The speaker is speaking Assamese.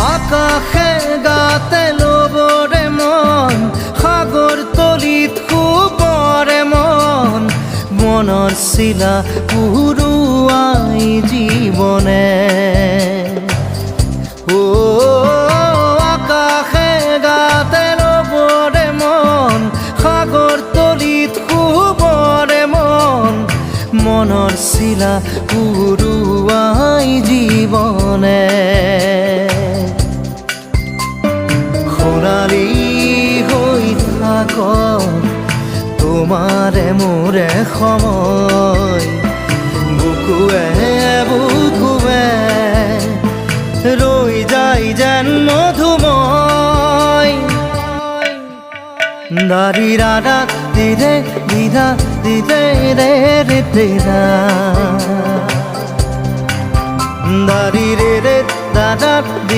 আকাশে গাতে ল'বৰে মন সাগৰ তলিত শুবৰে মন মনৰ চিলা উৰুৱাই জীৱনে আকাশে গাতে ল'বৰে মন সাগৰ তলিত শুবৰে মন মনৰ চিলা উৰুৱাই জীৱনে সোণালী হৈ থাকক তোমাৰে মোৰে সময় বুকুৱে বুকুৱে ৰৈ যায় যেন মধুময় দাৰি ৰাধা দিদে দিদা দিদে ৰে ৰে দিদা দাৰি ৰে ৰে দাদা